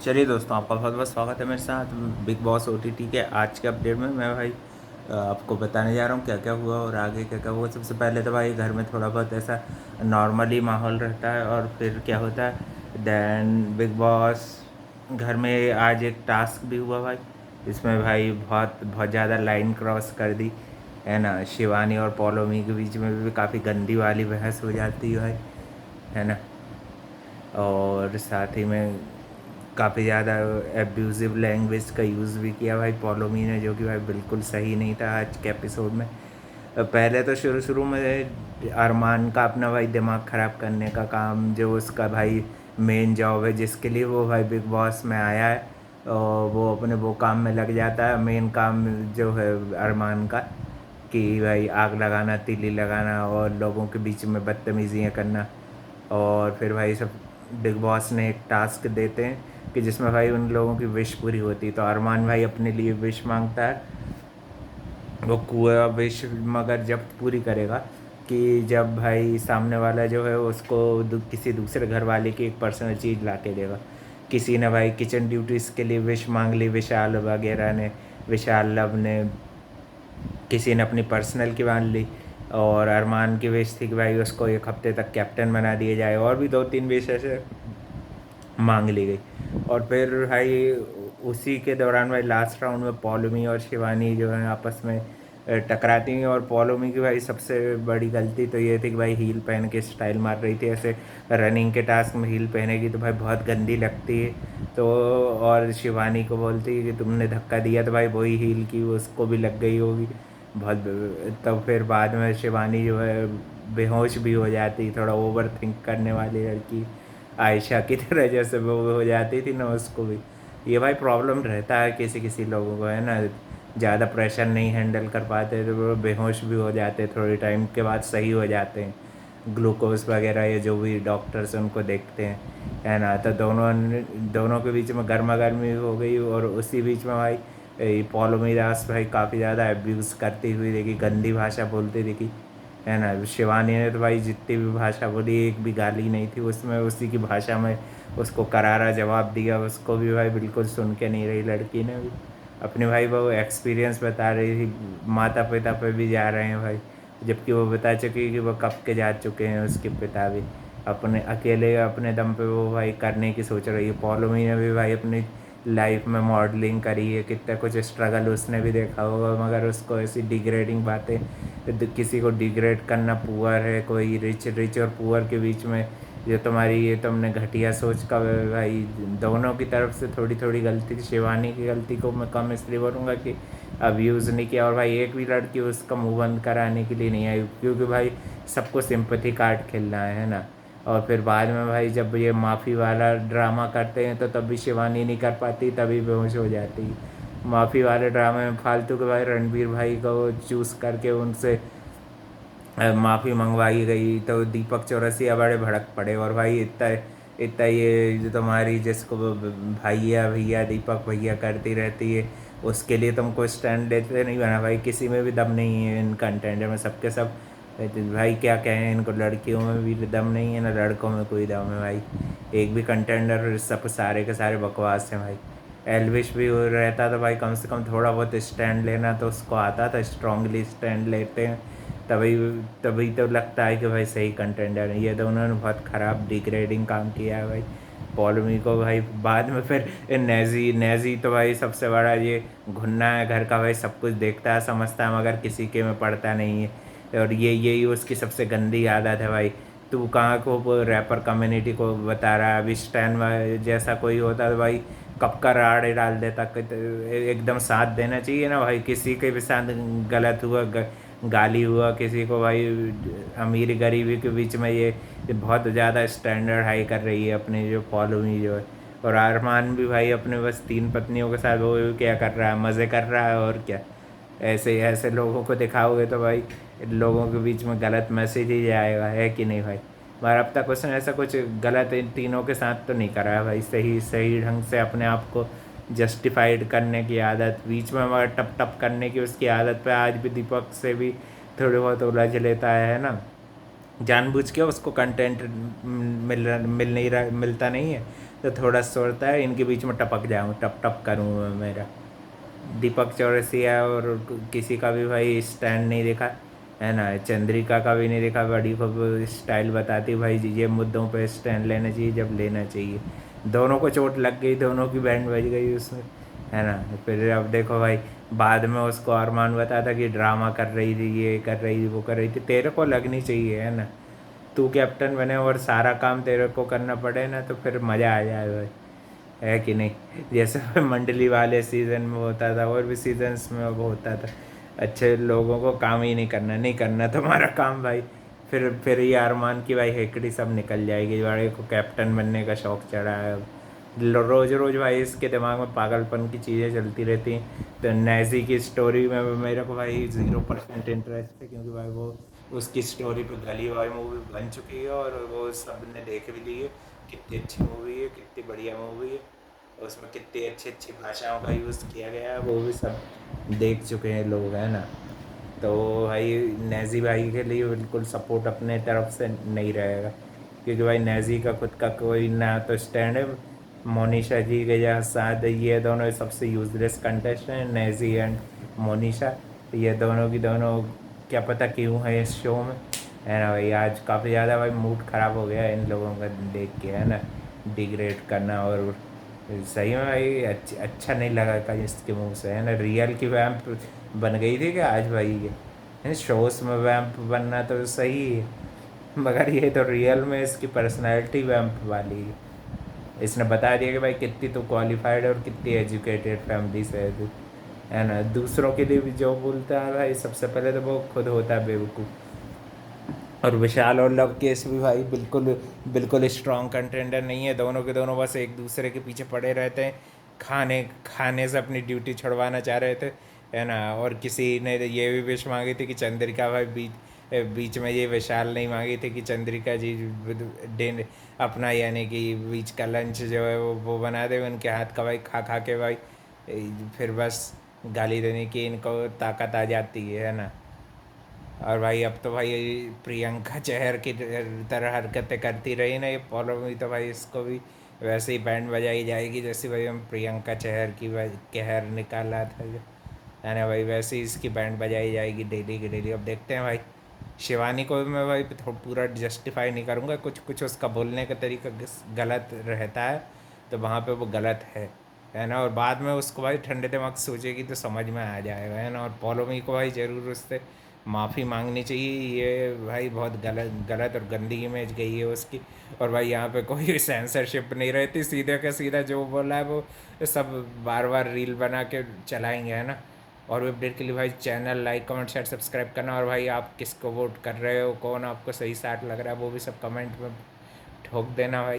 चलिए दोस्तों, आपका बहुत बहुत स्वागत है मेरे साथ बिग बॉस ओटीटी के आज के अपडेट में। मैं भाई आपको बताने जा रहा हूँ क्या क्या हुआ और आगे क्या क्या हुआ। सबसे पहले तो भाई घर में थोड़ा बहुत ऐसा नॉर्मली माहौल रहता है और फिर क्या होता है देन बिग बॉस घर में आज एक टास्क भी हुआ भाई। इसमें भाई बहुत बहुत ज़्यादा लाइन क्रॉस कर दी है ना। शिवानी और पौलोमी के बीच में भी काफ़ी गंदी वाली बहस हो जाती है भाई, है ना। और साथ ही में काफ़ी ज़्यादा एब्यूज़िव लैंग्वेज का यूज़ भी किया भाई पौलोमी ने, जो कि भाई बिल्कुल सही नहीं था आज के एपिसोड में। पहले तो शुरू शुरू में अरमान का अपना भाई दिमाग ख़राब करने का काम, जो उसका भाई मेन जॉब है जिसके लिए वो भाई बिग बॉस में आया है, और वो अपने वो काम में लग जाता है। मेन काम जो है अरमान का कि भाई आग लगाना, तीली लगाना और लोगों के बीच में बदतमीज़ियाँ करना। और फिर भाई सब बिग बॉस ने एक टास्क देते हैं कि जिसमें भाई उन लोगों की विश पूरी होती है। तो अरमान भाई अपने लिए विश मांगता है, वो कुआ विश मगर जब पूरी करेगा कि जब भाई सामने वाला जो है उसको किसी दूसरे घर वाले की एक पर्सनल चीज़ ला के देगा। किसी ने भाई किचन ड्यूटीज़ के लिए विश मांग ली, विशाल वगैरह ने, विशाल लव ने, किसी ने अपनी पर्सनल की मान ली। और अरमान की विश थी कि भाई उसको एक हफ्ते तक कैप्टन बना दिया जाए, और भी दो तीन विश ऐसे मांग ली गई। और फिर भाई उसी के दौरान भाई लास्ट राउंड में पौलोमी और शिवानी जो है आपस में टकराती हैं। और पौलोमी की भाई सबसे बड़ी गलती तो ये थी कि भाई हील पहन के स्टाइल मार रही थी ऐसे। रनिंग के टास्क में हील पहनेगी तो भाई बहुत गंदी लगती है। तो और शिवानी को बोलती है कि तुमने धक्का दिया तो भाई वही हील की उसको भी लग गई होगी बहुत। तब फिर बाद में शिवानी जो है बेहोश भी हो जाती, थोड़ा ओवर थिंक करने वाली लड़की आयशा की तरह जैसे वो हो जाती थी ना, उसको भी ये भाई प्रॉब्लम रहता है किसी किसी लोगों को, है ना। ज़्यादा प्रेशर नहीं हैंडल कर पाते तो वो बेहोश भी हो जाते, थोड़े टाइम के बाद सही हो जाते हैं। ग्लूकोज वगैरह ये जो भी डॉक्टर्स उनको देखते हैं, है ना। तो दोनों दोनों के बीच में गर्मा गर्मी हो गई। और उसी बीच में भाई पौलोमी दास भाई काफ़ी ज़्यादा एब्यूज़ करती हुई देखी, गंदी भाषा बोलती देखी, है ना। शिवानी ने तो भाई जितनी भी भाषा बोली एक भी गाली नहीं थी उसमें, उसी की भाषा में उसको करारा जवाब दिया। उसको भी भाई बिल्कुल सुन के नहीं रही लड़की ने भी अपने भाई वो एक्सपीरियंस बता रही थी। माता पिता पे भी जा रहे हैं भाई, जबकि वो बता चुकी कि वो कब के जा चुके हैं उसके पिता भी। अपने अकेले अपने दम पे वो भाई करने की सोच रही है। पौलोमी ने भी भाई अपनी लाइफ में मॉडलिंग करी है, कितना कुछ स्ट्रगल उसने भी देखा होगा, मगर उसको ऐसी डिग्रेडिंग बातें, किसी को डिग्रेड करना, पुअर है कोई रिच, रिच और पुअर के बीच में ये तुम्हारी, ये तुमने घटिया सोच का भाई। दोनों की तरफ से थोड़ी थोड़ी गलती थी। शिवानी की गलती को मैं कम इसलिए बोलूँगा कि अब यूज़ नहीं किया, और भाई एक भी लड़की उसका मुंह बंद कराने के लिए नहीं आई, क्योंकि भाई सबको सिंपथी कार्ड खेलना है ना। और फिर बाद में भाई जब ये माफ़ी वाला ड्रामा करते हैं तो तब भी शिवानी नहीं कर पाती, तभी बेहोश हो जाती। माफ़ी वाले ड्रामे में फालतू के भाई रणबीर भाई को चूज़ करके उनसे माफ़ी मंगवाई गई तो दीपक चौरसिया बड़े भड़क पड़े। और भाई इतना इतना ये जो तुम्हारी जिसको भैया भैया दीपक भैया करती रहती है, उसके लिए तुमको स्टैंड लेते नहीं बना भाई। किसी में भी दम नहीं है इन कंटेंडर में, सबके सब भाई क्या कहें इनको। लड़कियों में भी दम नहीं है ना लड़कों में कोई दम है भाई। एक भी कंटेंडर, सब सारे के सारे बकवास हैं भाई। एल्विश भी वो रहता तो भाई कम से कम थोड़ा बहुत स्टैंड लेना तो उसको आता था, स्ट्रांगली स्टैंड लेते हैं तभी। तभी तो लगता है कि भाई सही कंटेंडर है। ये तो उन्होंने बहुत ख़राब डिग्रेडिंग काम किया है भाई पौलमी को भाई। बाद में फिर नेजी नेजी तो भाई सबसे बड़ा ये घुन्ना है घर का भाई, सब कुछ देखता है समझता है मगर किसी के में पड़ता नहीं है। और ये यही उसकी सबसे गंदी आदत है भाई। तू कहाँ को वो रैपर कम्युनिटी को बता रहा है। अभी स्टैन जैसा कोई होता तो भाई कब का राड़े डाल देता एकदम साथ देना चाहिए ना भाई। किसी के भी साथ गलत हुआ, गाली हुआ किसी को भाई, अमीर गरीबी के बीच में ये बहुत ज़्यादा स्टैंडर्ड हाई कर रही है अपनी जो फॉलोइंग जो है। और अरमान भी भाई अपने बस तीन पत्नियों के साथ वो क्या कर रहा है, मज़े कर रहा है और क्या। ऐसे ऐसे लोगों को दिखाओगे तो भाई लोगों के बीच में गलत मैसेज ही जाएगा, है कि नहीं भाई। मगर अब तक उसने ऐसा कुछ गलत इन तीनों के साथ तो नहीं करा है भाई। सही सही ढंग से अपने आप को जस्टिफाइड करने की आदत, बीच में मगर टप टप करने की उसकी आदत पे आज भी दीपक से भी थोड़े बहुत उलझ लेता है ना। जानबूझ के उसको कंटेंट मिल नहीं रहा, मिलता नहीं है तो थोड़ा सोचता है इनके बीच में टपक जाऊँ, टप टप करूँ मैं मेरा। दीपक चौरसिया और किसी का भी भाई स्टैंड नहीं देखा, है ना। चंद्रिका का भी नहीं देखा, बड़ी खूब स्टाइल बताती भाई ये मुद्दों पे स्टैंड लेना चाहिए जब लेना चाहिए। दोनों को चोट लग गई, दोनों की बैंड बज गई उसमें, है ना। फिर अब देखो भाई, बाद में उसको अरमान बताता कि ड्रामा कर रही थी, ये कर रही थी, वो कर रही थी, तेरे को लगनी चाहिए, है ना। तू कैप्टन बने और सारा काम तेरे को करना पड़े ना, तो फिर मज़ा आ जाए भाई, है कि नहीं। जैसे मंडली वाले सीज़न में होता था, और भी सीजन्स में अब होता था, अच्छे लोगों को काम ही नहीं करना, नहीं करना तुम्हारा काम भाई। फिर ये अरमान की भाई हेकड़ी सब निकल जाएगी, बड़े को कैप्टन बनने का शौक चढ़ा है अब। रोज़ रोज़ भाई इसके दिमाग में पागलपन की चीज़ें चलती रहती हैं। तो नैजी की स्टोरी में मेरे को भाई 0% इंटरेस्ट है, क्योंकि भाई वो उसकी स्टोरी पे गली भाई मूवी बन चुकी है, और वो सब ने देख भी ली है। कितनी अच्छी मूवी है, कितनी बढ़िया मूवी है, उसमें कितनी अच्छी अच्छी भाषाओं का यूज़ किया गया है, वो भी सब देख चुके हैं लोग, है ना। तो भाई नेजी भाई के लिए बिल्कुल सपोर्ट अपने तरफ से नहीं रहेगा, क्योंकि भाई नेजी का खुद का कोई ना तो स्टैंड है। मोनिशा जी के यहाँ साथ ये दोनों सबसे यूजलेस कंटेस्टेंट हैं, नेजी एंड मोनिशा। ये दोनों की दोनों क्या पता क्यों है इस शो में, है ना भाई। आज काफ़ी ज़्यादा भाई मूड ख़राब हो गया इन लोगों का देख के, है ना। डिग्रेड करना, और सही में भाई अच्छा नहीं लगा कहीं इसके मुंह से, है ना। रियल की वैम्प बन गई थी क्या आज भाई ये शोस में वैम्प बनना तो सही है, मगर ये तो रियल में इसकी पर्सनैलिटी वैम्प वाली है। इसने बता दिया कि भाई कितनी तो क्वालिफाइड और कितनी एजुकेटेड फैमिली से है तू, है ना। दूसरों के लिए भी जो बोलता है भाई, सबसे पहले तो वो खुद होता है बेवकूफ़। और विशाल और लवकेश भी भाई बिल्कुल बिल्कुल स्ट्रॉन्ग कंटेंडर नहीं है, दोनों के दोनों बस एक दूसरे के पीछे पड़े रहते हैं। खाने खाने से अपनी ड्यूटी छुड़वाना चाह रहे थे, है ना। और किसी ने ये भी विश मांगी थी कि चंद्रिका भाई बीच में ये विशाल नहीं मांगी थी कि चंद्रिका जी दिन अपना यानी कि बीच का लंच जो है वो बना दे उनके हाथ का भाई, खा खा के भाई फिर बस गाली देने की इनको ताकत आ जाती है ना। और भाई अब तो भाई प्रियंका चहर की तरह हरकतें करती रही ना ये फॉलो में, तो भाई इसको भी वैसे ही बैंड बजाई जाएगी, जैसे भाई हम प्रियंका चहर की कहर निकाला था जो, है ना भाई, वैसे ही इसकी बैंड बजाई जाएगी डेली की डेली। अब देखते हैं भाई। शिवानी को भी मैं भाई पूरा जस्टिफाई नहीं करूँगा, कुछ कुछ उसका बोलने का तरीका गलत रहता है, तो वहाँ पे वो गलत है ना। और बाद में उसको भाई ठंडे दिमाग से सोचेगी तो समझ में आ जाएगा, है ना। और पौलोमी को भाई ज़रूर उससे माफ़ी मांगनी चाहिए, ये भाई बहुत गलत गलत और गंदी इमेज गई है उसकी। और भाई यहाँ पे कोई सेंसरशिप नहीं रहती, सीधे का सीधा जो बोला है वो सब बार बार रील बना के चलाएंगे, है ना। और भी अपडेट के लिए भाई channel like comment share subscribe करना, और भाई आप किसको वोट कर रहे हो, कौन आपको सही साथ लग रहा है, वो भी सब कमेंट में ठोक देना भाई।